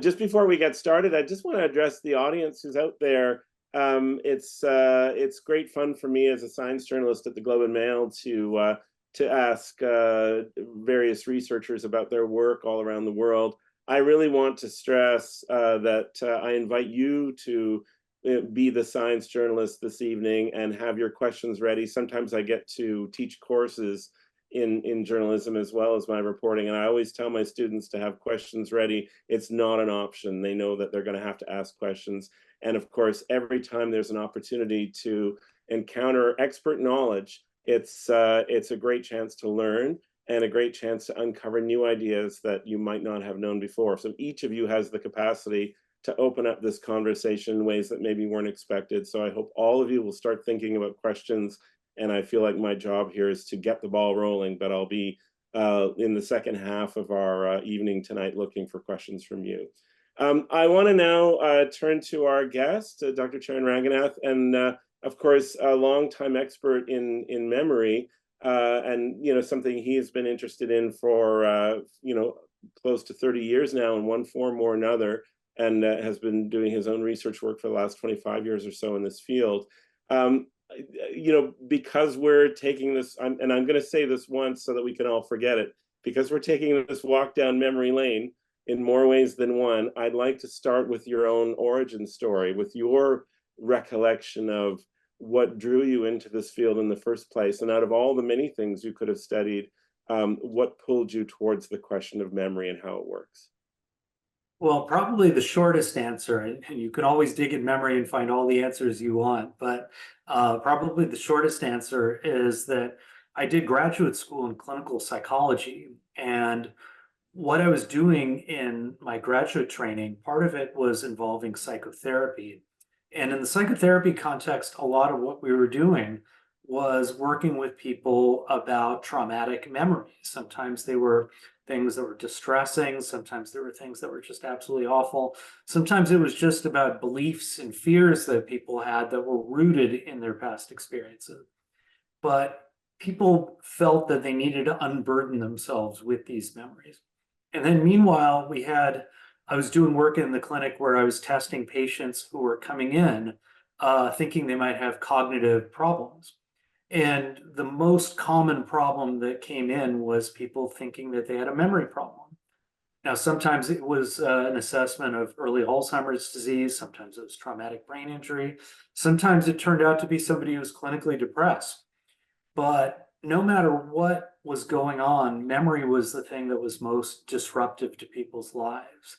Just before we get started, I just want to address the audience who's out there. It's great fun for me as a science journalist at the Globe and Mail to ask various researchers about their work all around the world. I really want to stress that I invite you to be the science journalist this evening and have your questions ready. Sometimes I get to teach courses in journalism as well as my reporting. And I always tell my students to have questions ready. It's not an option. They know that they're going to have to ask questions. And of course, every time there's an opportunity to encounter expert knowledge, it's a great chance to learn and a great chance to uncover new ideas that you might not have known before. So each of you has the capacity to open up this conversation in ways that maybe weren't expected. So I hope all of you will start thinking about questions, and I feel like my job here is to get the ball rolling, but I'll be in the second half of our evening tonight looking for questions from you. I want to now turn to our guest, Dr. Charan Ranganath, and of course, a longtime expert in memory, and something he has been interested in for close to 30 years now in one form or another, and has been doing his own research work for the last 25 years or so in this field. Because we're taking this, and I'm going to say this once so that we can all forget it, because we're taking this walk down memory lane in more ways than one, I'd like to start with your own origin story, with your recollection of what drew you into this field in the first place. And out of all the many things you could have studied, what pulled you towards the question of memory and how it works? Well, probably the shortest answer, and you can always dig in memory and find all the answers you want, but probably the shortest answer is that I did graduate school in clinical psychology. And what I was doing in my graduate training, part of it was involving psychotherapy. And in the psychotherapy context, a lot of what we were doing was working with people about traumatic memories. Sometimes they were things that were distressing. Sometimes there were things that were just absolutely awful. Sometimes it was just about beliefs and fears that people had that were rooted in their past experiences. But people felt that they needed to unburden themselves with these memories. And then meanwhile, I was doing work in the clinic where I was testing patients who were coming in thinking they might have cognitive problems. And the most common problem that came in was people thinking that they had a memory problem. Now, sometimes it was an assessment of early Alzheimer's disease. Sometimes it was traumatic brain injury. Sometimes it turned out to be somebody who was clinically depressed. But no matter what was going on, memory was the thing that was most disruptive to people's lives.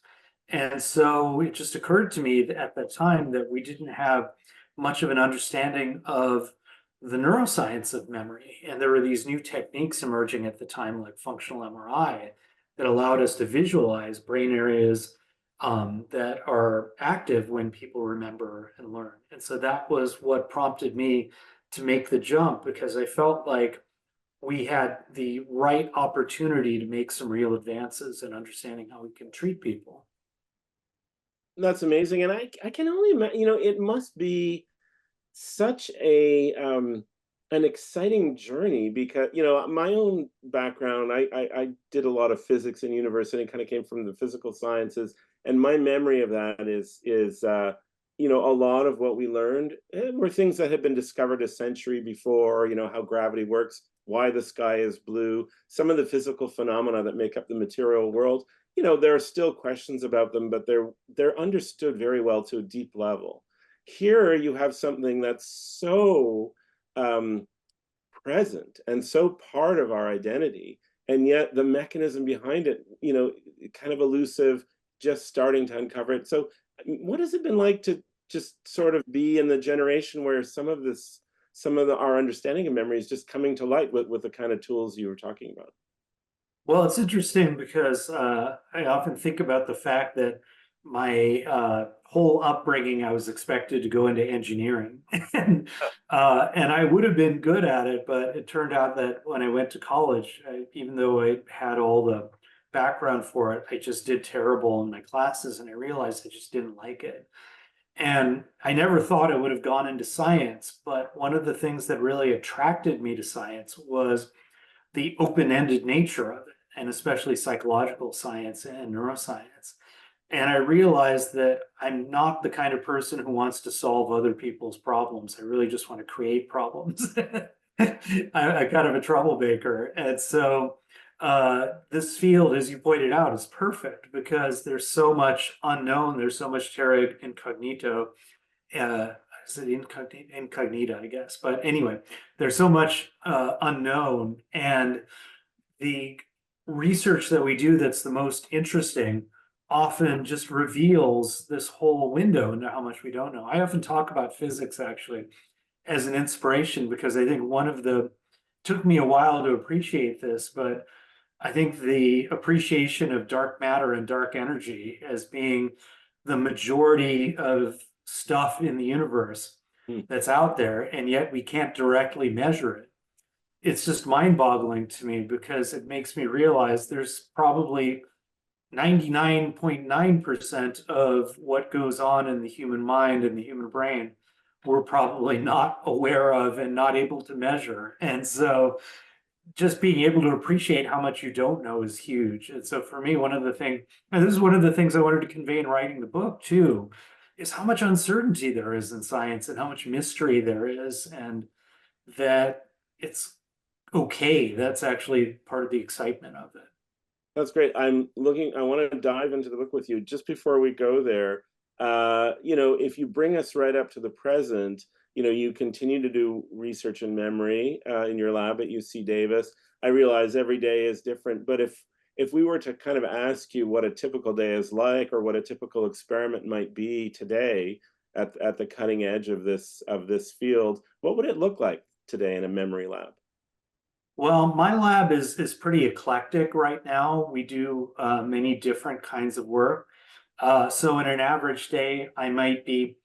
And so it just occurred to me at that time that we didn't have much of an understanding of the neuroscience of memory. And there were these new techniques emerging at the time, like functional MRI, that allowed us to visualize brain areas that are active when people remember and learn. And so that was what prompted me to make the jump, because I felt like we had the right opportunity to make some real advances in understanding how we can treat people. That's amazing. And I can only imagine, it must be such a an exciting journey because my own background, I did a lot of physics in university, kind of came from the physical sciences, and my memory of that is a lot of what we learned were things that had been discovered a century before. How gravity works, why the sky is blue, some of the physical phenomena that make up the material world. There are still questions about them, but they're understood very well to a deep level. Here you have something that's so present and so part of our identity, and yet the mechanism behind it, kind of elusive, just starting to uncover it. So what has it been like to just sort of be in the generation where some of our understanding of memory is just coming to light with the kind of tools you were talking about? Well, it's interesting because I often think about the fact that my whole upbringing, I was expected to go into engineering, and I would have been good at it. But it turned out that when I went to college, even though I had all the background for it, I just did terrible in my classes, and I realized I just didn't like it. And I never thought I would have gone into science, but one of the things that really attracted me to science was the open-ended nature of it, and especially psychological science and neuroscience. And I realized that I'm not the kind of person who wants to solve other people's problems. I really just want to create problems. I'm kind of a troublemaker. And so this field, as you pointed out, is perfect because there's so much unknown. There's so much terra incognito. Uh, is it incognita, I guess. But anyway, there's so much unknown. And the research that we do that's the most interesting often just reveals this whole window into how much we don't know. I often talk about physics actually as an inspiration because I think one of the took me a while to appreciate this, but I think the appreciation of dark matter and dark energy as being the majority of stuff in the universe Hmm. that's out there, and yet we can't directly measure it. It's just mind-boggling to me because it makes me realize there's probably 99.9% of what goes on in the human mind and the human brain we're probably not aware of and not able to measure. And so just being able to appreciate how much you don't know is huge. And so for me, one of the things, and this is one of the things I wanted to convey in writing the book too, is how much uncertainty there is in science and how much mystery there is, and that it's okay. That's actually part of the excitement of it. That's great. I want to dive into the book with you. Just before we go there, if you bring us right up to the present, you continue to do research in memory in your lab at UC Davis. I realize every day is different, but if we were to kind of ask you what a typical day is like or what a typical experiment might be today at the cutting edge of this field, what would it look like today in a memory lab? Well, my lab is pretty eclectic right now. We do many different kinds of work. So in an average day, I might be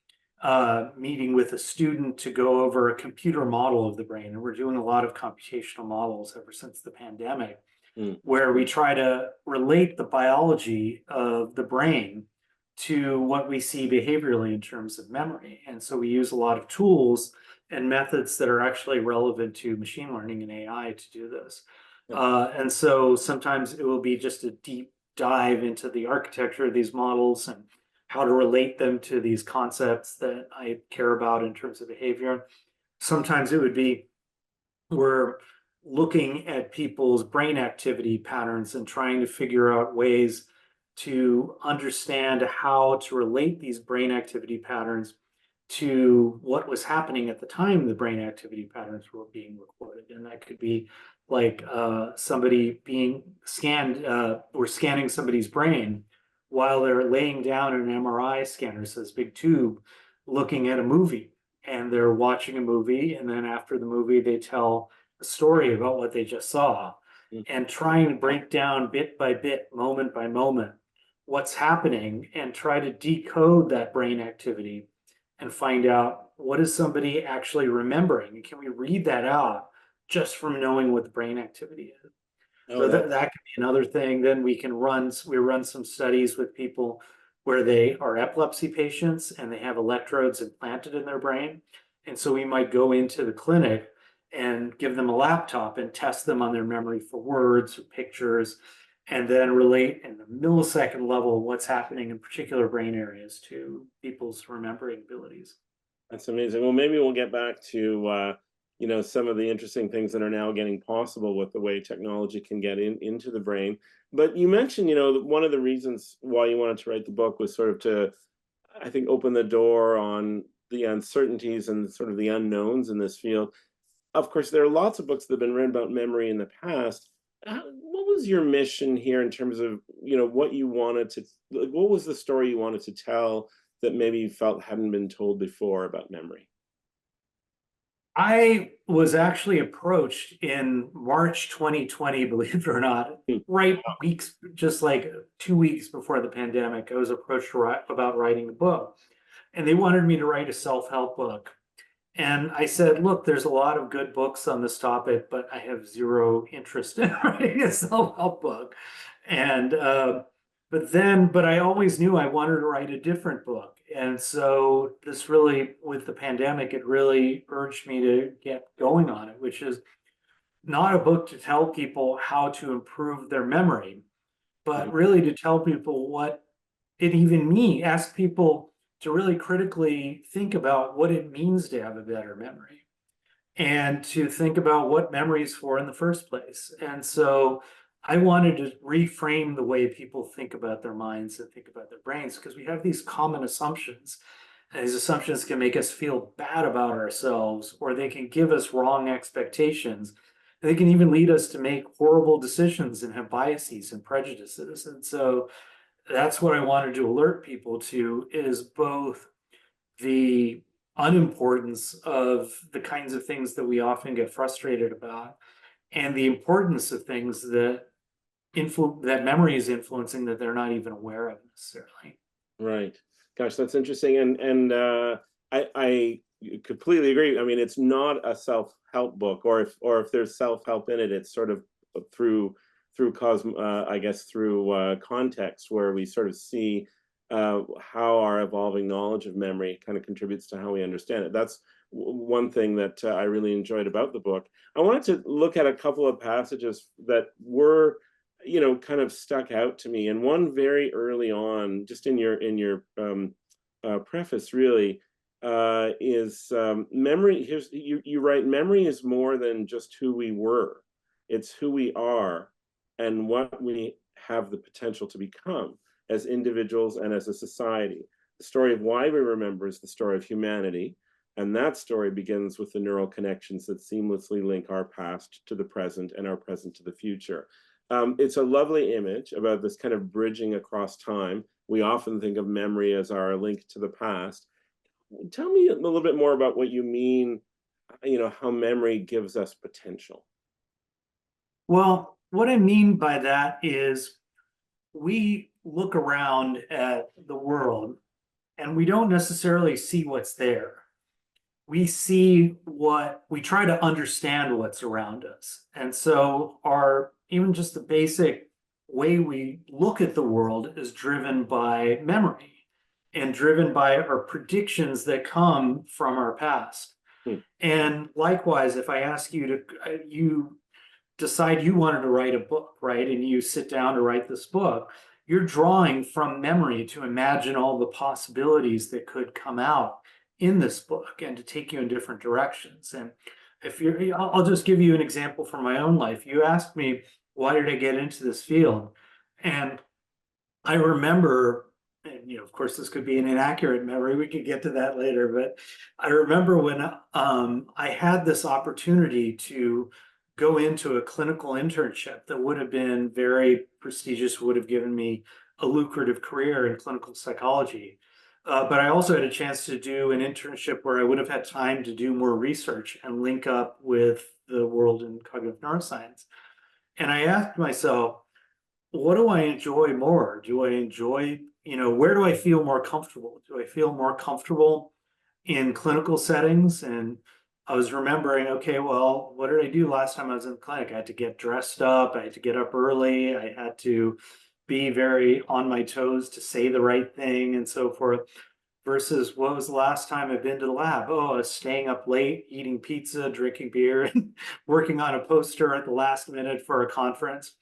meeting with a student to go over a computer model of the brain. And we're doing a lot of computational models ever since the pandemic, Mm. where we try to relate the biology of the brain to what we see behaviorally in terms of memory. And so we use a lot of tools and methods that are actually relevant to machine learning and AI to do this. Yeah. And so sometimes it will be just a deep dive into the architecture of these models and how to relate them to these concepts that I care about in terms of behavior. Sometimes it would be we're looking at people's brain activity patterns and trying to figure out ways to understand how to relate these brain activity patterns to what was happening at the time the brain activity patterns were being recorded. And that could be like somebody being scanned, we're scanning somebody's brain while they're laying down in an MRI scanner, so this big tube, looking at a movie. And they're watching a movie, and then after the movie, they tell a story about what they just saw Mm. and trying to break down bit by bit, moment by moment, what's happening and try to decode that brain activity and find out what is somebody actually remembering, and can we read that out just from knowing what the brain activity is. Oh, So that's that could be another thing. Then we run some studies with people where they are epilepsy patients and they have electrodes implanted in their brain. And so we might go into the clinic and give them a laptop and test them on their memory for words or pictures, and then relate in the millisecond level what's happening in particular brain areas to people's remembering abilities. That's amazing. Well, maybe we'll get back to some of the interesting things that are now getting possible with the way technology can get into the brain. But you mentioned, that one of the reasons why you wanted to write the book was sort of to, I think, open the door on the uncertainties and sort of the unknowns in this field. Of course, there are lots of books that have been written about memory in the past. What was your mission here in terms of, what you wanted to, like, what was the story you wanted to tell that maybe you felt hadn't been told before about memory? I was actually approached in March 2020, believe it or not, Hmm. right weeks, just like 2 weeks before the pandemic. I was approached about writing a book, and they wanted me to write a self-help book. And I said, look, there's a lot of good books on this topic, but I have zero interest in writing a self-help book. And but I always knew I wanted to write a different book. And so this really, with the pandemic, it really urged me to get going on it, which is not a book to tell people how to improve their memory, but Mhm. really to tell people what and even me, ask people to really critically think about what it means to have a better memory and to think about what memory is for in the first place. And so I wanted to reframe the way people think about their minds and think about their brains, because we have these common assumptions. And these assumptions can make us feel bad about ourselves, or they can give us wrong expectations. They can even lead us to make horrible decisions and have biases and prejudices. And so that's what I wanted to alert people to, is both the unimportance of the kinds of things that we often get frustrated about, and the importance of things that that memory is influencing that they're not even aware of necessarily. Right. Gosh, that's interesting. I completely agree. I mean, it's not a self-help book, or if there's self-help in it, it's sort of through I guess through context, where we sort of see how our evolving knowledge of memory kind of contributes to how we understand it. That's one thing that I really enjoyed about the book. I wanted to look at a couple of passages that were, kind of stuck out to me. And one very early on, just in your preface, really, is memory. Here's you write: memory is more than just who we were; it's who we are and what we have the potential to become as individuals and as a society. The story of why we remember is the story of humanity. And that story begins with the neural connections that seamlessly link our past to the present and our present to the future. It's a lovely image about this kind of bridging across time. We often think of memory as our link to the past. Tell me a little bit more about what you mean, how memory gives us potential. Well, what I mean by that is we look around at the world and we don't necessarily see what's there. We see what we try to understand what's around us. And so our even just the basic way we look at the world is driven by memory and driven by our predictions that come from our past. Hmm. And likewise, if I ask you to, you decide you wanted to write a book, right? And you sit down to write this book, you're drawing from memory to imagine all the possibilities that could come out in this book and to take you in different directions. And if you're, I'll just give you an example from my own life. You asked me, why did I get into this field? And I remember, and of course, this could be an inaccurate memory. We could get to that later, but I remember when I had this opportunity to go into a clinical internship that would have been very prestigious, would have given me a lucrative career in clinical psychology. But I also had a chance to do an internship where I would have had time to do more research and link up with the world in cognitive neuroscience. And I asked myself, what do I enjoy more? Do I enjoy, where do I feel more comfortable? Do I feel more comfortable in clinical settings? And I was remembering, okay, well, what did I do last time I was in the clinic? I had to get dressed up. I had to get up early. I had to be very on my toes to say the right thing and so forth. Versus what was the last time I've been to the lab? Oh, I was staying up late, eating pizza, drinking beer, and working on a poster at the last minute for a conference.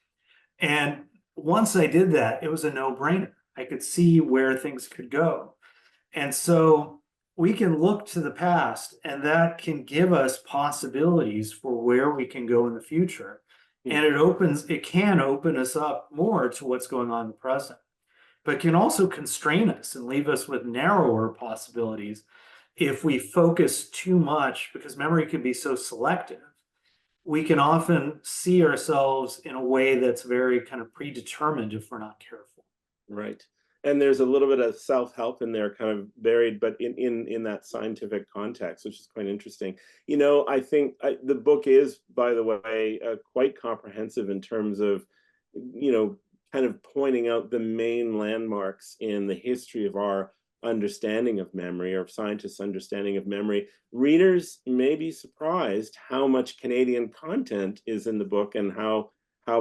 And once I did that, it was a no-brainer. I could see where things could go. And so we can look to the past, and that can give us possibilities for where we can go in the future. And it can open us up more to what's going on in the present, but can also constrain us and leave us with narrower possibilities if we focus too much, because memory can be so selective. We can often see ourselves in a way that's very kind of predetermined if we're not careful. Right. And there's a little bit of self-help in there kind of buried, but in that scientific context, which is quite interesting. I think the book is, by the way, quite comprehensive in terms of, kind of pointing out the main landmarks in the history of our understanding of memory, or scientists' understanding of memory. Readers may be surprised how much Canadian content is in the book, and how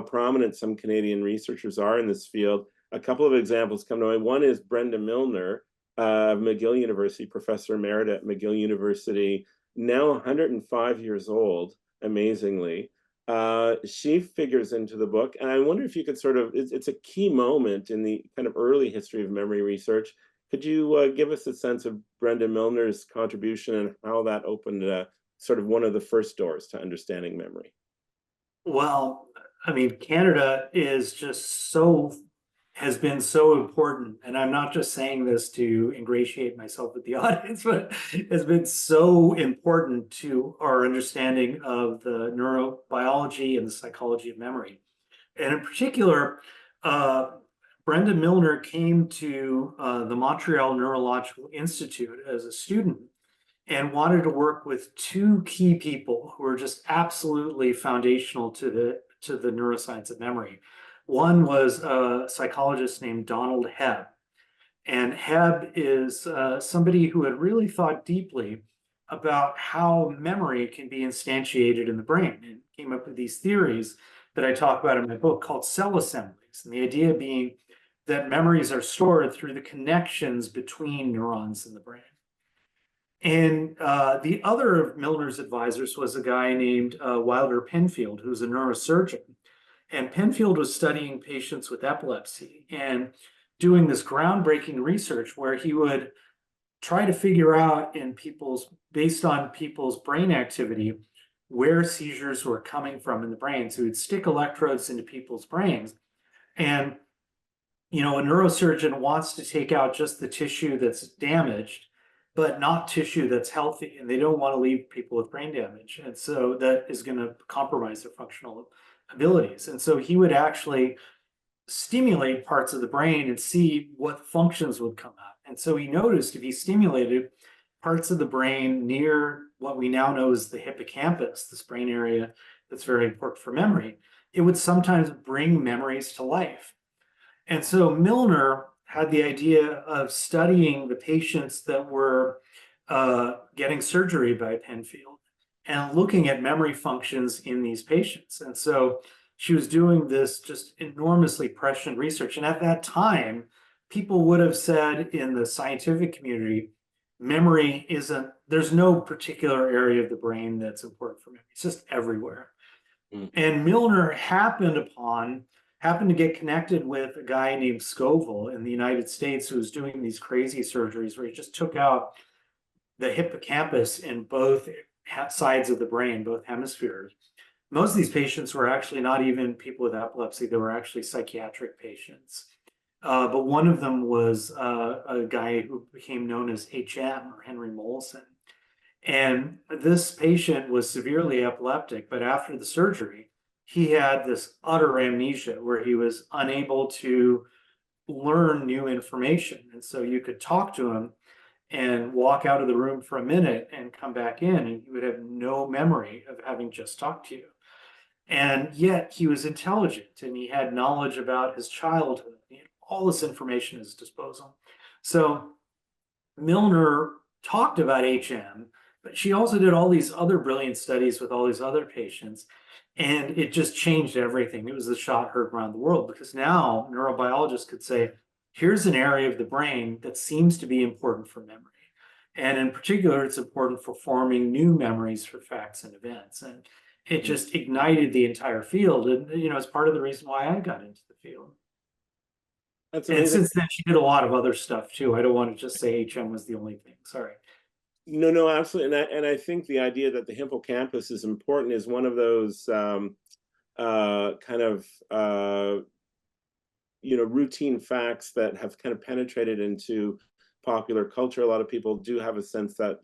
prominent some Canadian researchers are in this field. A couple of examples come to mind. One is Brenda Milner of McGill University, professor emerita at McGill University, now 105 years old, amazingly. She figures into the book, and I wonder if you could sort of, it's a key moment in the kind of early history of memory research. Could you give us a sense of Brenda Milner's contribution and how that opened sort of one of the first doors to understanding memory? Well, I mean, Canada is just so, has been so important. And I'm not just saying this to ingratiate myself with the audience, but has been so important to our understanding of the neurobiology and the psychology of memory. And in particular, uh, Brenda Milner came to the Montreal Neurological Institute as a student and wanted to work with two key people who are just absolutely foundational to the neuroscience of memory. One was a psychologist named Donald Hebb, and Hebb is somebody who had really thought deeply about how memory can be instantiated in the brain, and came up with these theories that I talk about in my book called cell assemblies. And the idea being that memories are stored through the connections between neurons in the brain. And the other of Milner's advisors was a guy named Wilder Penfield, who's a neurosurgeon. And Penfield was studying patients with epilepsy and doing this groundbreaking research where he would try to figure out in people's, based on people's brain activity, where seizures were coming from in the brain. So he'd stick electrodes into people's brains. And, you know, a neurosurgeon wants to take out just the tissue that's damaged, but not tissue that's healthy. And they don't want to leave people with brain damage. And so that is going to compromise their functional abilities. And so he would actually stimulate parts of the brain and see what functions would come out. And so he noticed if he stimulated parts of the brain near what we now know as the hippocampus, this brain area that's very important for memory, it would sometimes bring memories to life. And so Milner had the idea of studying the patients that were getting surgery by Penfield and looking at memory functions in these patients. And so she was doing this just enormously prescient research. And at that time, people would have said in the scientific community, memory isn't, there's no particular area of the brain that's important for memory. It's just everywhere. Mm. And Milner happened to get connected with a guy named Scoville in the United States who was doing these crazy surgeries where he just took out the hippocampus in both sides of the brain, both hemispheres. Most of these patients were actually not even people with epilepsy, they were actually psychiatric patients. But one of them was a guy who became known as HM, or Henry Mollison. And this patient was severely epileptic, but after the surgery, he had this utter amnesia where he was unable to learn new information. And so you could talk to him and walk out of the room for a minute and come back in, and he would have no memory of having just talked to you. And yet he was intelligent and he had knowledge about his childhood. He had all this information at his disposal. So Milner talked about HM, but she also did all these other brilliant studies with all these other patients. And it just changed everything. It was the shot heard around the world because now neurobiologists could say, here's an area of the brain that seems to be important for memory. And in particular, it's important for forming new memories for facts and events. And it just ignited the entire field. And, you know, it's part of the reason why I got into the field. That's And amazing. since then, she did a lot of other stuff too. I don't want to just say HM was the only thing. Sorry. No, no, absolutely. And I think the idea that the hippocampus is important is one of those kind of routine facts that have kind of penetrated into popular culture. A lot of people do have a sense that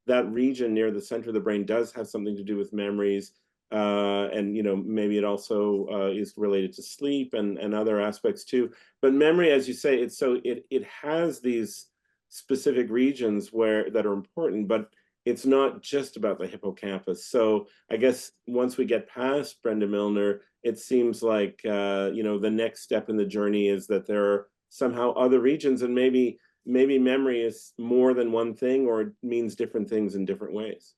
that region near the center of the brain does have something to do with memories, and maybe it also is related to sleep and other aspects too. But memory, as you say, it has these specific regions that are important, but it's not just about the hippocampus. So I guess once we get past Brenda Milner, it seems like the next step in the journey is that there are somehow other regions, and maybe memory is more than one thing, or it means different things in different ways.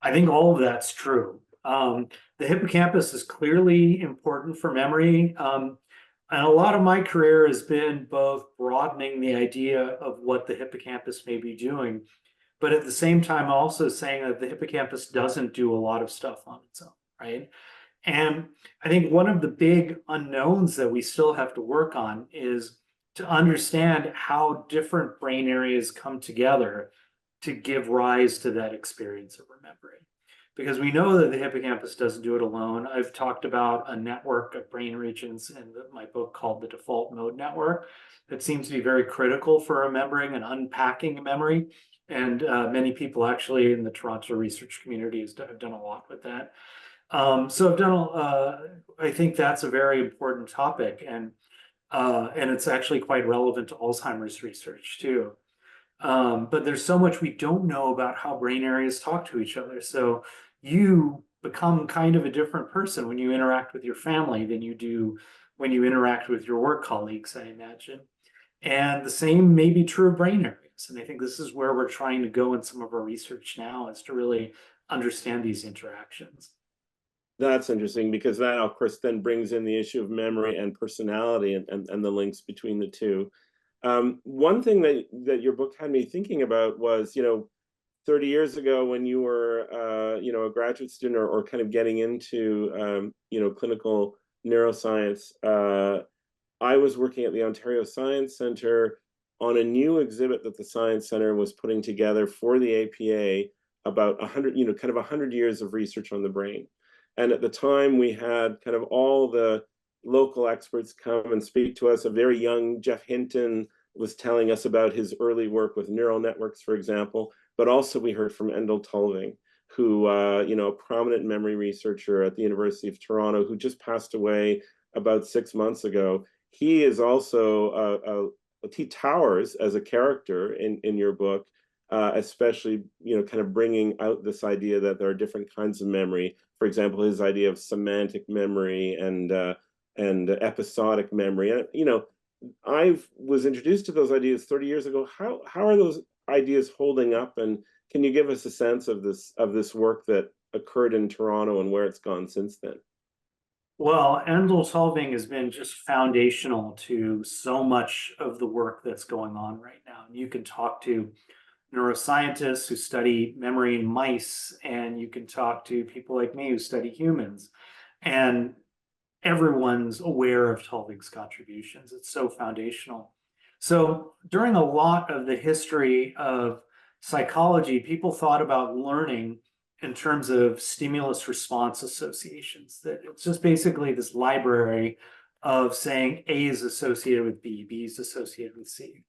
I think all of that's true. The hippocampus is clearly important for memory. And a lot of my career has been both broadening the idea of what the hippocampus may be doing, but at the same time also saying that the hippocampus doesn't do a lot of stuff on its own. right? And I think one of the big unknowns that we still have to work on is to understand how different brain areas come together to give rise to that experience of remembering. Because we know that the hippocampus doesn't do it alone. I've talked about a network of brain regions in my book called the default mode network that seems to be very critical for remembering and unpacking memory. And many people actually in the Toronto research community have done a lot with that. So I've done, I think that's a very important topic, and it's actually quite relevant to Alzheimer's research too. But there's so much we don't know about how brain areas talk to each other. So you become kind of a different person when you interact with your family than you do when you interact with your work colleagues, I imagine. And the same may be true of brain areas. And I think this is where we're trying to go in some of our research now, is to really understand these interactions. That's interesting because that, of course, then brings in the issue of memory and personality and the links between the two. One thing that your book had me thinking about was, 30 years ago when you were, a graduate student or kind of getting into, clinical neuroscience, I was working at the Ontario Science Centre on a new exhibit that the Science Centre was putting together for the APA about 100, kind of 100 years of research on the brain. And at the time, we had kind of all the local experts come and speak to us. A very young Jeff Hinton was telling us about his early work with neural networks, for example. But also we heard from Endel Tulving, who, a prominent memory researcher at the University of Toronto, who just passed away about 6 months ago. He is also, he towers as a character in your book, especially, kind of bringing out this idea that there are different kinds of memory. For example, his idea of semantic memory and episodic memory. And, I was introduced to those ideas 30 years ago. How are those ideas holding up? And can you give us a sense of this work that occurred in Toronto and where it's gone since then? Well, Endel solving has been just foundational to so much of the work that's going on right now. You can talk to neuroscientists who study memory in mice, and you can talk to people like me who study humans. And everyone's aware of Tulving's contributions. It's so foundational. So during a lot of the history of psychology, people thought about learning in terms of stimulus response associations, that it's just basically this library of saying A is associated with B, B is associated with C.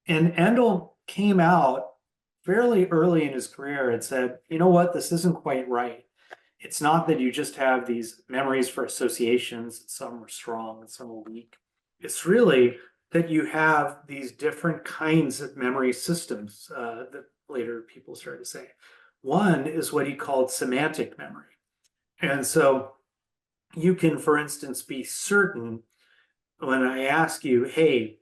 And Endel came out fairly early in his career and said, you know what, this isn't quite right. It's not that you just have these memories for associations, and some are strong and some are weak. It's really that you have these different kinds of memory systems that later people started to say. One is what he called semantic memory. And so you can, for instance, be certain when I ask you, hey,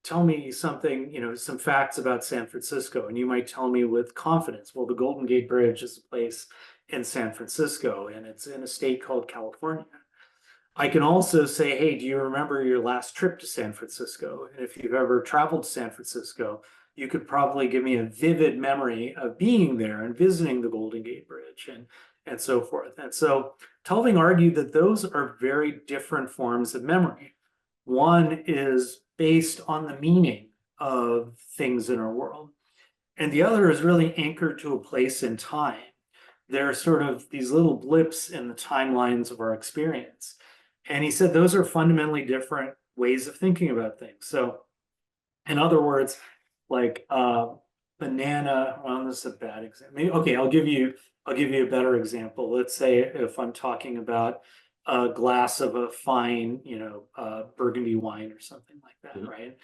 tell me something, some facts about San Francisco, and you might tell me with confidence, well, the Golden Gate Bridge is a place in San Francisco, and it's in a state called California. I can also say, hey, do you remember your last trip to San Francisco? And if you've ever traveled to San Francisco, you could probably give me a vivid memory of being there and visiting the Golden Gate Bridge and so forth. And so Tulving argued that those are very different forms of memory. One is based on the meaning of things in our world, and the other is really anchored to a place in time. There are sort of these little blips in the timelines of our experience. And he said those are fundamentally different ways of thinking about things. So, in other words, like banana, well, this is a bad example. Okay, I'll give you a better example. Let's say if I'm talking about a glass of a fine, Burgundy wine or something like that, right?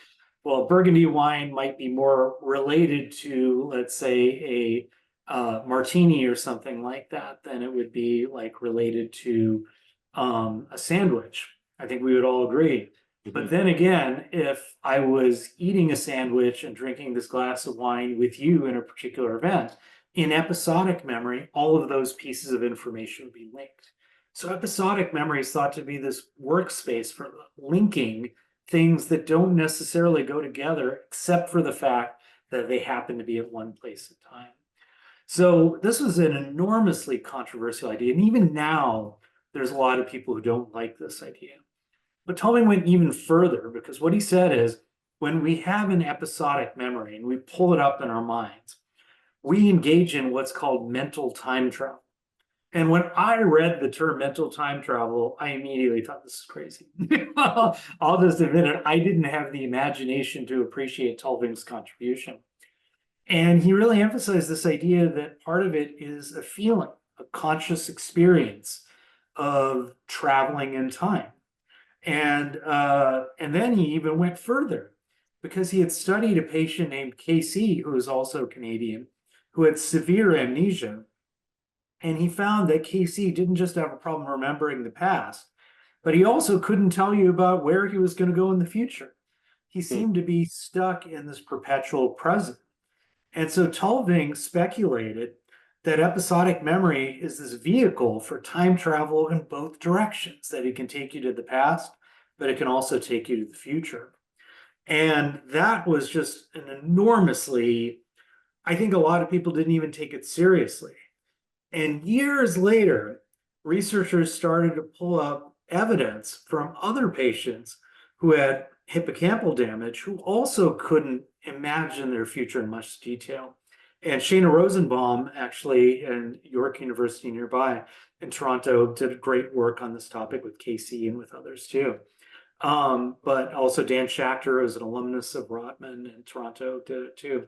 Well, Burgundy wine might be more related to, let's say, a martini or something like that than it would be like related to a sandwich. I think we would all agree. But then again, if I was eating a sandwich and drinking this glass of wine with you in a particular event, in episodic memory, all of those pieces of information would be linked. So episodic memory is thought to be this workspace for linking things that don't necessarily go together, except for the fact that they happen to be at one place in time. So this was an enormously controversial idea. And even now, there's a lot of people who don't like this idea. But Tolkien went even further because what he said is when we have an episodic memory and we pull it up in our minds, we engage in what's called mental time travel. And when I read the term mental time travel, I immediately thought this is crazy. I'll just admit it, I didn't have the imagination to appreciate Tolkien's contribution. And he really emphasized this idea that part of it is a feeling, a conscious experience of traveling in time. And then he even went further because he had studied a patient named KC, who is also Canadian, who had severe amnesia. And he found that KC didn't just have a problem remembering the past, but he also couldn't tell you about where he was going to go in the future. He Hmm. seemed to be stuck in this perpetual present. And so Tulving speculated that episodic memory is this vehicle for time travel in both directions, that it can take you to the past, but it can also take you to the future. And that was just an enormously, I think a lot of people didn't even take it seriously. And years later, researchers started to pull up evidence from other patients who had hippocampal damage who also couldn't imagine their future in much detail. And Shana Rosenbaum, actually, in York University nearby in Toronto, did great work on this topic with Casey and with others too. But also Dan Schachter, who's an alumnus of Rotman in Toronto, did it too.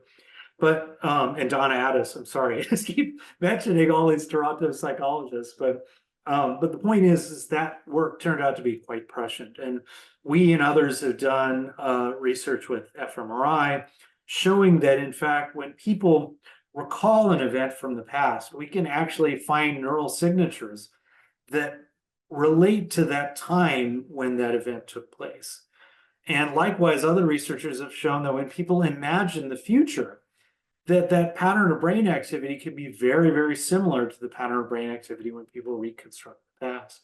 But and Donna Addis, I'm sorry, I just keep mentioning all these Toronto psychologists, but the point is that work turned out to be quite prescient. And we and others have done research with fMRI showing that in fact, when people recall an event from the past, we can actually find neural signatures that relate to that time when that event took place. And likewise, other researchers have shown that when people imagine the future, that pattern of brain activity can be very, very similar to the pattern of brain activity when people reconstruct the past.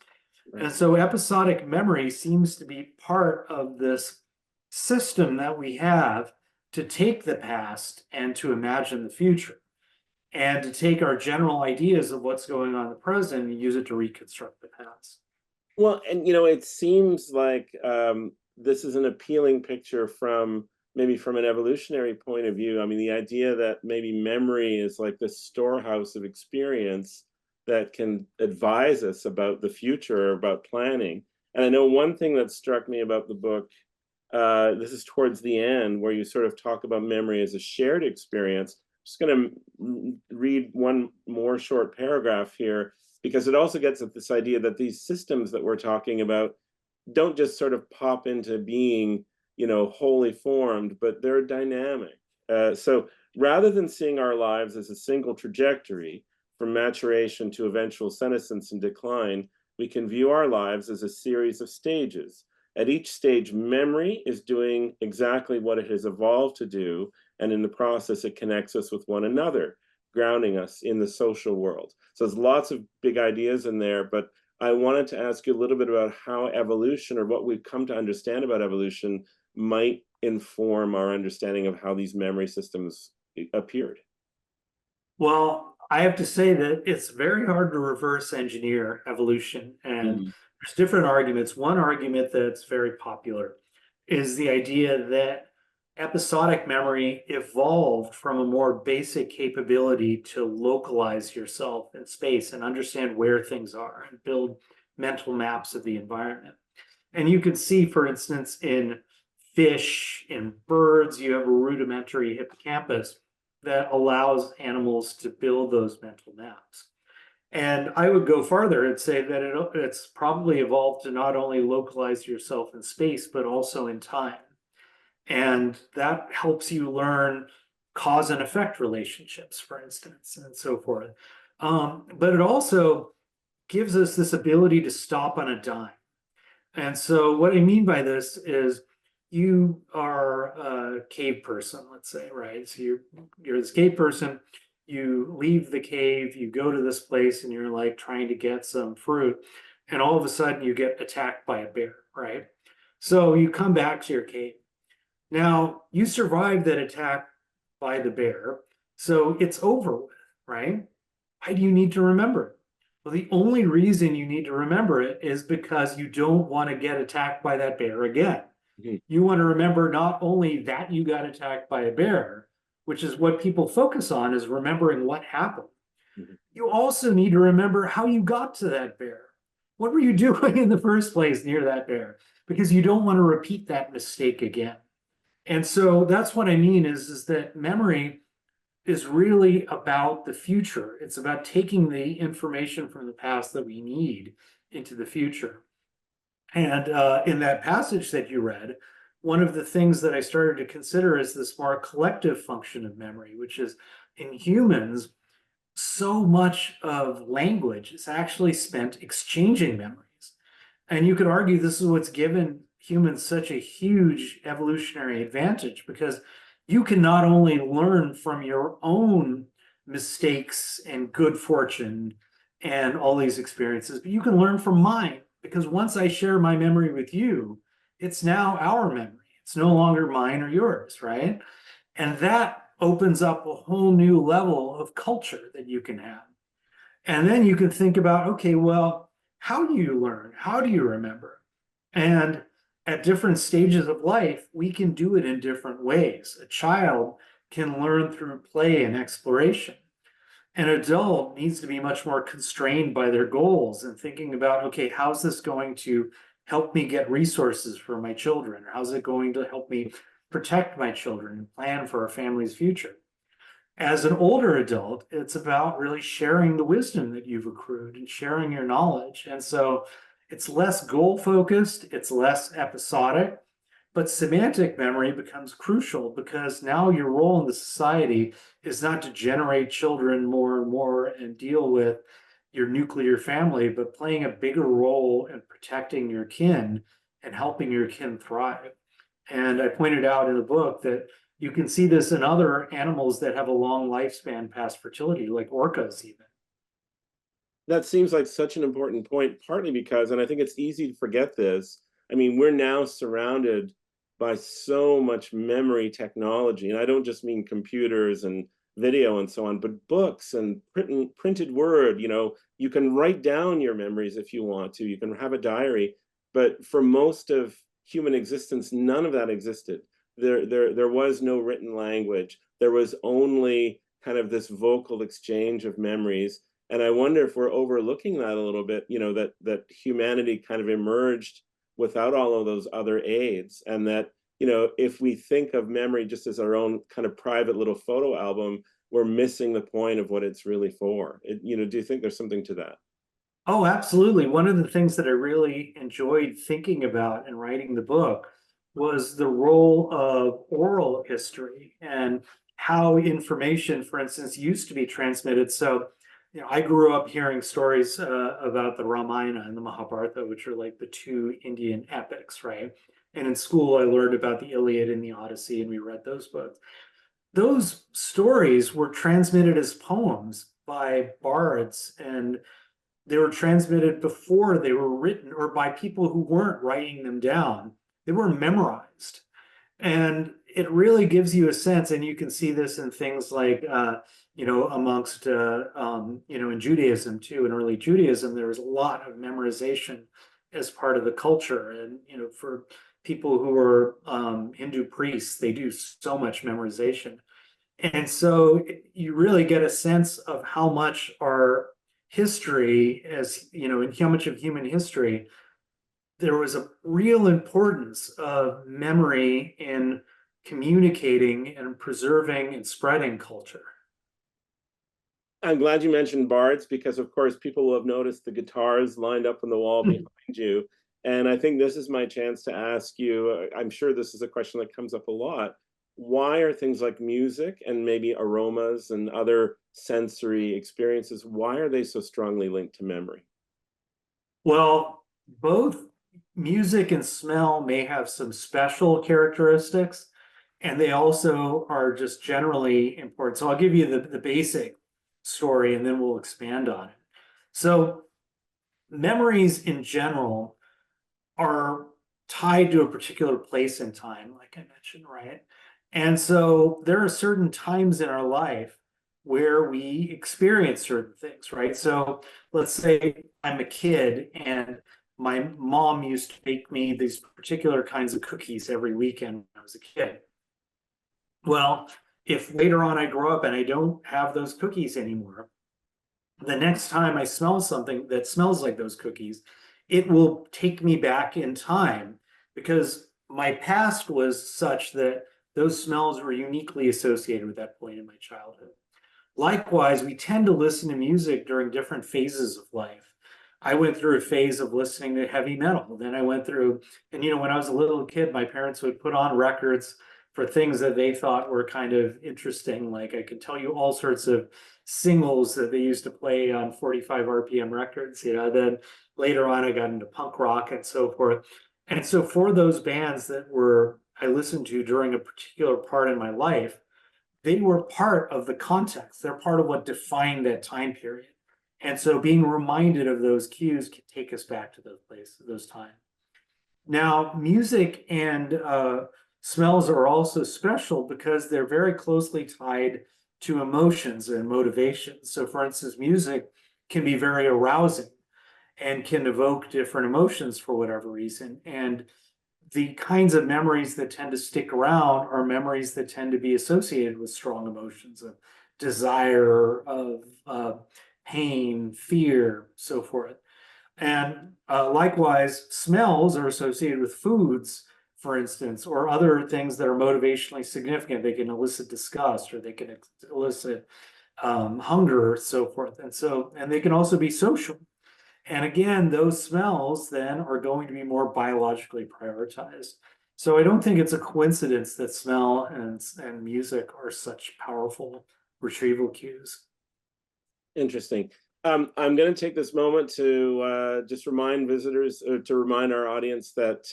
Right. And so episodic memory seems to be part of this system that we have to take the past and to imagine the future and to take our general ideas of what's going on in the present and use it to reconstruct the past. Well, and it seems like this is an appealing picture from maybe from an evolutionary point of view. I mean, the idea that maybe memory is like this storehouse of experience that can advise us about the future or about planning. And I know one thing that struck me about the book, this is towards the end, where you sort of talk about memory as a shared experience. I'm just going to read one more short paragraph here, because it also gets at this idea that these systems that we're talking about don't just sort of pop into being wholly formed, but they're dynamic. So rather than seeing our lives as a single trajectory from maturation to eventual senescence and decline, we can view our lives as a series of stages. At each stage, memory is doing exactly what it has evolved to do, and in the process, it connects us with one another, grounding us in the social world. So there's lots of big ideas in there, but I wanted to ask you a little bit about how evolution, or what we've come to understand about evolution, might inform our understanding of how these memory systems appeared. Well, I have to say that it's very hard to reverse engineer evolution, and Mm-hmm. there's different arguments. One argument that's very popular is the idea that episodic memory evolved from a more basic capability to localize yourself in space and understand where things are and build mental maps of the environment. And you can see, for instance, in fish, in birds, you have a rudimentary hippocampus that allows animals to build those mental maps. And I would go farther and say that it's probably evolved to not only localize yourself in space, but also in time. And that helps you learn cause and effect relationships, for instance, and so forth. But it also gives us this ability to stop on a dime. And so what I mean by this is you are a cave person, let's say, right? So you're this cave person, you leave the cave, you go to this place and you're like trying to get some fruit, and all of a sudden you get attacked by a bear, right? So you come back to your cave. Now you survived that attack by the bear, so it's over with, right? Why do you need to remember it? Well, the only reason you need to remember it is because you don't want to get attacked by that bear again. Mhm. You want to remember not only that you got attacked by a bear, which is what people focus on, is remembering what happened. Mhm. You also need to remember how you got to that bear. What were you doing in the first place near that bear? Because you don't want to repeat that mistake again. And so that's what I mean is that memory is really about the future. It's about taking the information from the past that we need into the future. And in that passage that you read, one of the things that I started to consider is this more collective function of memory, which is in humans, so much of language is actually spent exchanging memories. And you could argue this is what's given humans such a huge evolutionary advantage because you can not only learn from your own mistakes and good fortune and all these experiences, but you can learn from mine because once I share my memory with you, it's now our memory. It's no longer mine or yours, right? And that opens up a whole new level of culture that you can have. And then you can think about, okay, well, how do you learn? How do you remember? And at different stages of life, we can do it in different ways. A child can learn through play and exploration. An adult needs to be much more constrained by their goals and thinking about, okay, how's this going to help me get resources for my children? Or how's it going to help me protect my children and plan for our family's future? As an older adult, it's about really sharing the wisdom that you've accrued and sharing your knowledge. And so it's less goal focused, it's less episodic, but semantic memory becomes crucial because now your role in the society is not to generate children more and more and deal with your nuclear family, but playing a bigger role in protecting your kin and helping your kin thrive. And I pointed out in the book that you can see this in other animals that have a long lifespan past fertility, like orcas even. That seems like such an important point, partly because, and I think it's easy to forget this. I mean, we're now surrounded by so much memory technology, and I don't just mean computers and video and so on, but books and printed word. You can write down your memories if you want to. You can have a diary, but for most of human existence, none of that existed. There was no written language. There was only kind of this vocal exchange of memories, and I wonder if we're overlooking that a little bit, that humanity kind of emerged without all of those other aids. And that, if we think of memory just as our own kind of private little photo album, we're missing the point of what it's really for. Do you think there's something to that? Oh, absolutely. One of the things that I really enjoyed thinking about and writing the book was the role of oral history and how information, for instance, used to be transmitted. So, I grew up hearing stories about the Ramayana and the Mahabharata, which are like the two Indian epics, right? And in school, I learned about the Iliad and the Odyssey, and we read those books. Those stories were transmitted as poems by bards, and they were transmitted before they were written or by people who weren't writing them down. They were memorized. And it really gives you a sense, and you can see this in things like, amongst, in Judaism too, in early Judaism, there was a lot of memorization as part of the culture. And, for people who are Hindu priests, they do so much memorization. And so you really get a sense of how much our history, as in how much of human history, there was a real importance of memory in communicating and preserving and spreading culture. I'm glad you mentioned bards because, of course, people will have noticed the guitars lined up on the wall behind you. And I think this is my chance to ask you, I'm sure this is a question that comes up a lot. Why are things like music and maybe aromas and other sensory experiences, why are they so strongly linked to memory? Well, both music and smell may have some special characteristics, and they also are just generally important. So I'll give you the basic story and then we'll expand on it. So memories in general are tied to a particular place in time, like I mentioned, right? And so there are certain times in our life where we experience certain things, right? So let's say I'm a kid and my mom used to make me these particular kinds of cookies every weekend when I was a kid. Well, if later on I grow up and I don't have those cookies anymore, the next time I smell something that smells like those cookies, it will take me back in time because my past was such that those smells were uniquely associated with that point in my childhood. Likewise, we tend to listen to music during different phases of life. I went through a phase of listening to heavy metal. Then I went through, and when I was a little kid, my parents would put on records for things that they thought were kind of interesting. Like I could tell you all sorts of singles that they used to play on 45 RPM records. Then later on, I got into punk rock and so forth. And so for those bands that were I listened to during a particular part in my life, they were part of the context. They're part of what defined that time period. And so being reminded of those cues can take us back to those places, those times. Now, music and smells are also special because they're very closely tied to emotions and motivations. So, for instance, music can be very arousing and can evoke different emotions for whatever reason. And the kinds of memories that tend to stick around are memories that tend to be associated with strong emotions of desire, of pain, fear, so forth. And likewise, smells are associated with foods, for instance, or other things that are motivationally significant. They can elicit disgust or they can elicit hunger, so forth. And they can also be social. And again, those smells then are going to be more biologically prioritized. So I don't think it's a coincidence that smell and music are such powerful retrieval cues. Interesting. I'm going to take this moment to just remind visitors, or to remind our audience that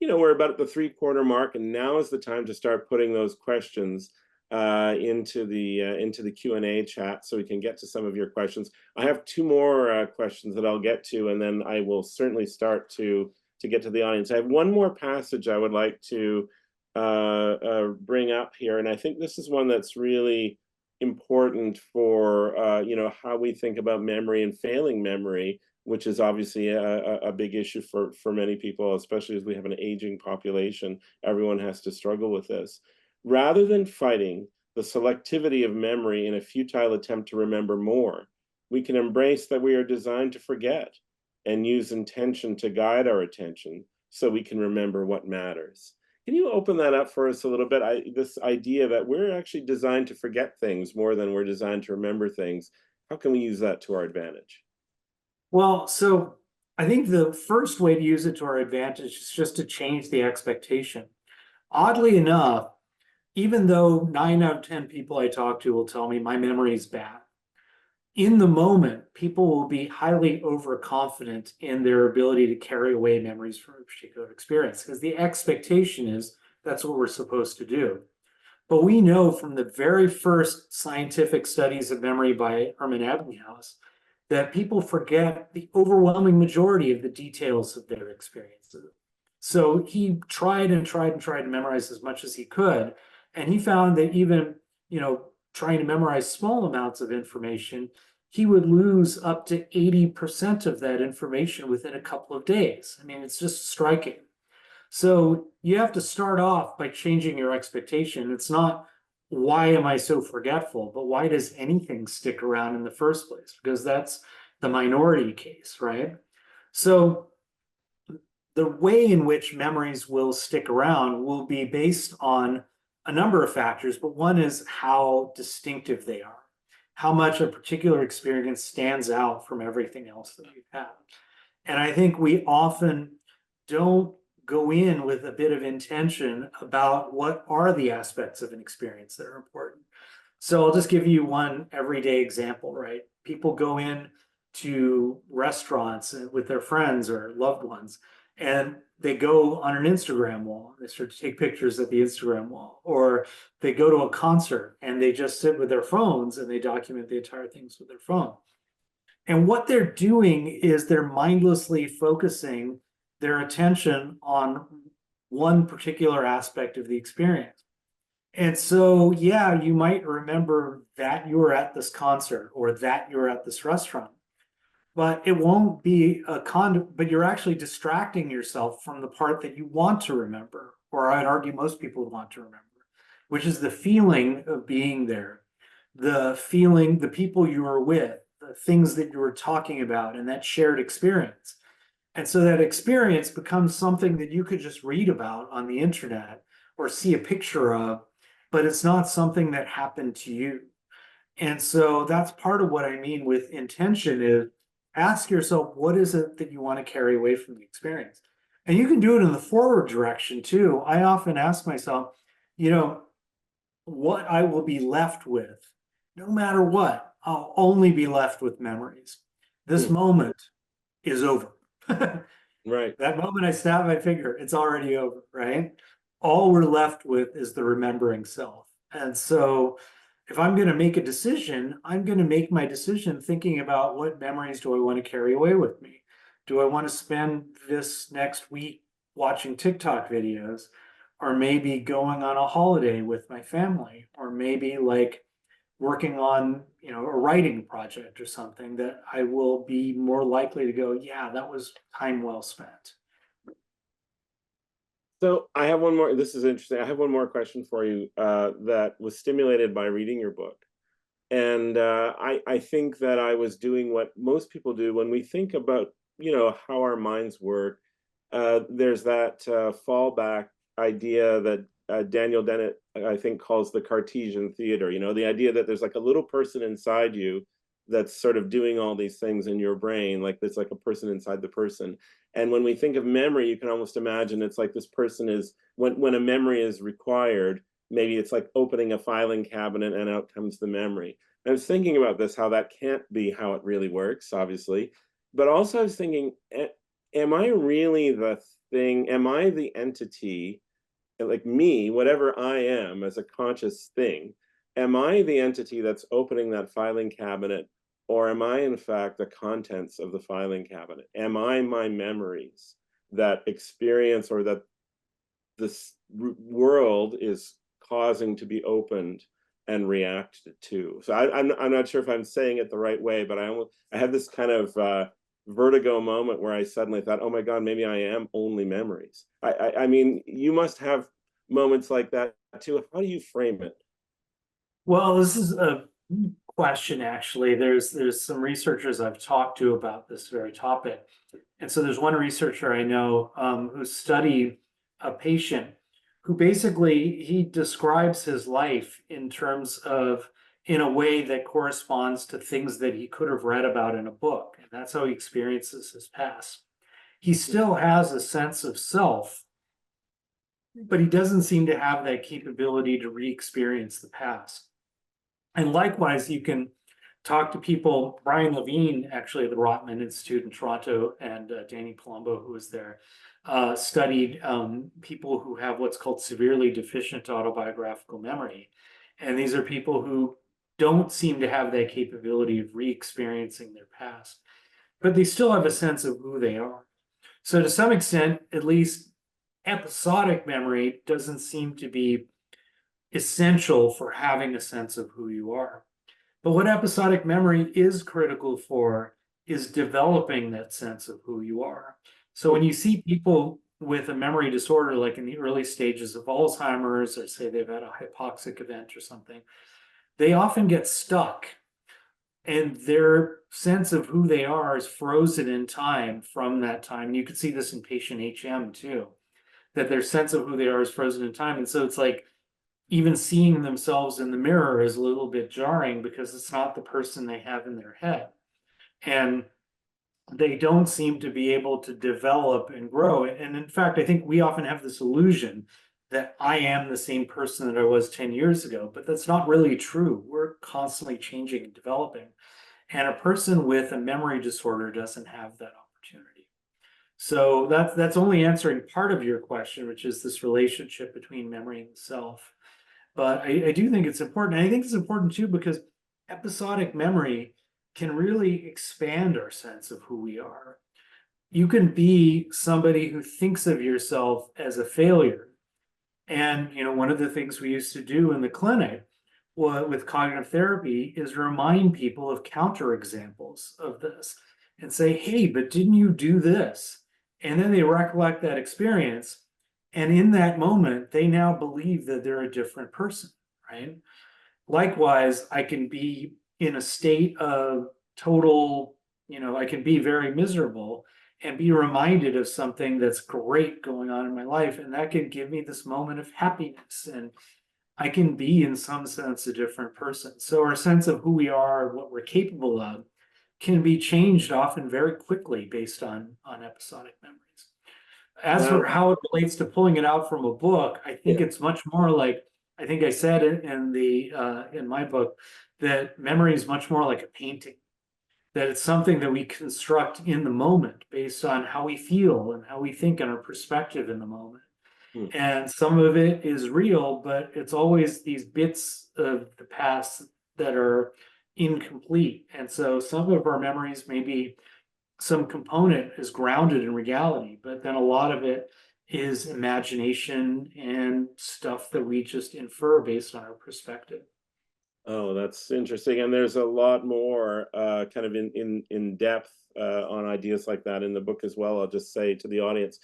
we're about at the 3-quarter mark, and now is the time to start putting those questions into the Q&A chat, so we can get to some of your questions. I have 2 more questions that I'll get to, and then I will certainly start to get to the audience. I have one more passage I would like to bring up here, and I think this is one that's really important for how we think about memory and failing memory, which is obviously a big issue for many people, especially as we have an aging population. Everyone has to struggle with this. Rather than fighting the selectivity of memory in a futile attempt to remember more, we can embrace that we are designed to forget and use intention to guide our attention so we can remember what matters. Can you open that up for us a little bit? This idea that we're actually designed to forget things more than we're designed to remember things. How can we use that to our advantage? Well, so I think the first way to use it to our advantage is just to change the expectation. Oddly enough, even though 9 out of 10 people I talk to will tell me my memory is bad, in the moment, people will be highly overconfident in their ability to carry away memories from a particular experience because the expectation is that's what we're supposed to do. But we know from the very first scientific studies of memory by Hermann Ebbinghaus that people forget the overwhelming majority of the details of their experiences. So he tried and tried and tried to memorize as much as he could. And he found that even, trying to memorize small amounts of information, he would lose up to 80% of that information within a couple of days. I mean, it's just striking. So you have to start off by changing your expectation. It's not, why am I so forgetful, but why does anything stick around in the first place? Because that's the minority case, right? So the way in which memories will stick around will be based on a number of factors, but one is how distinctive they are, how much a particular experience stands out from everything else that we've had. And I think we often don't go in with a bit of intention about what are the aspects of an experience that are important. So I'll just give you one everyday example, right? People go in to restaurants with their friends or loved ones, and they go on an Instagram wall. They start to take pictures at the Instagram wall, or they go to a concert and they just sit with their phones and they document the entire things with their phone. And what they're doing is they're mindlessly focusing their attention on one particular aspect of the experience. And so, yeah, you might remember that you were at this concert or that you were at this restaurant, but it won't be but you're actually distracting yourself from the part that you want to remember, or I'd argue most people want to remember, which is the feeling of being there, the feeling, the people you were with, the things that you were talking about, and that shared experience. And so that experience becomes something that you could just read about on the internet or see a picture of, but it's not something that happened to you. And so that's part of what I mean with intention is ask yourself, what is it that you want to carry away from the experience? And you can do it in the forward direction too. I often ask myself, you know, what I will be left with, no matter what, I'll only be left with memories. This Hmm. moment is over. Right. That moment I snap my finger, it's already over, right? All we're left with is the remembering self. And so if I'm going to make a decision, I'm going to make my decision thinking about what memories do I want to carry away with me? Do I want to spend this next week watching TikTok videos, or maybe going on a holiday with my family, or maybe like working on, a writing project or something that I will be more likely to go, yeah, that was time well spent. So I have one more. This is interesting. I have one more question for you that was stimulated by reading your book. And I think that I was doing what most people do when we think about, how our minds work. There's that fallback idea that Daniel Dennett, I think, calls the Cartesian theater. The idea that there's like a little person inside you that's sort of doing all these things in your brain, like there's like a person inside the person. And when we think of memory, you can almost imagine it's like this person is when a memory is required. Maybe it's like opening a filing cabinet and out comes the memory. I was thinking about this, how that can't be how it really works, obviously. But also I was thinking, am I really the thing? Am I the entity, like me, whatever I am as a conscious thing? Am I the entity that's opening that filing cabinet? Or am I, in fact, the contents of the filing cabinet? Am I my memories that experience or that this world is causing to be opened and reacted to? So I'm not sure if I'm saying it the right way, but I had this kind of vertigo moment where I suddenly thought, oh my God, maybe I am only memories. I mean, you must have moments like that too. How do you frame it? Well, this is a question actually. There's some researchers I've talked to about this very topic. And so there's one researcher I know who studied a patient who basically he describes his life in terms of in a way that corresponds to things that he could have read about in a book. And that's how he experiences his past. He still has a sense of self, but he doesn't seem to have that capability to re-experience the past. And likewise, you can talk to people. Brian Levine, actually, at the Rotman Institute in Toronto, and Danny Palumbo, who was there, studied people who have what's called severely deficient autobiographical memory. And these are people who don't seem to have that capability of re-experiencing their past, but they still have a sense of who they are. So to some extent, at least episodic memory doesn't seem to be essential for having a sense of who you are. But what episodic memory is critical for is developing that sense of who you are. So when you see people with a memory disorder, like in the early stages of Alzheimer's, or say they've had a hypoxic event or something, they often get stuck and their sense of who they are is frozen in time from that time. You could see this in patient HM too, that their sense of who they are is frozen in time. And so it's like even seeing themselves in the mirror is a little bit jarring because it's not the person they have in their head. And they don't seem to be able to develop and grow. And in fact, I think we often have this illusion that I am the same person that I was 10 years ago, but that's not really true. We're constantly changing and developing. And a person with a memory disorder doesn't have that opportunity. So that's only answering part of your question, which is this relationship between memory and the self. But I do think it's important. And I think it's important too because episodic memory can really expand our sense of who we are. You can be somebody who thinks of yourself as a failure, And, one of the things we used to do in the clinic with cognitive therapy is remind people of counterexamples of this and say, hey, but didn't you do this? And then they recollect that experience. And in that moment, they now believe that they're a different person, right? Likewise, I can be in a state of total, I can be very miserable and be reminded of something that's great going on in my life. And that can give me this moment of happiness. And I can be, in some sense, a different person. So our sense of who we are, what we're capable of, can be changed often very quickly based on episodic memories. As for Wow. how it relates to pulling it out from a book, I think Yeah. it's much more like, I think I said it in my book, that memory is much more like a painting, that it's something that we construct in the moment based on how we feel and how we think and our perspective in the moment. Hmm. And some of it is real, but it's always these bits of the past that are incomplete. And so some of our memories may be, some component is grounded in reality, but then a lot of it is imagination and stuff that we just infer based on our perspective. Oh, that's interesting. And there's a lot more kind of in depth on ideas like that in the book as well. I'll just say to the audience,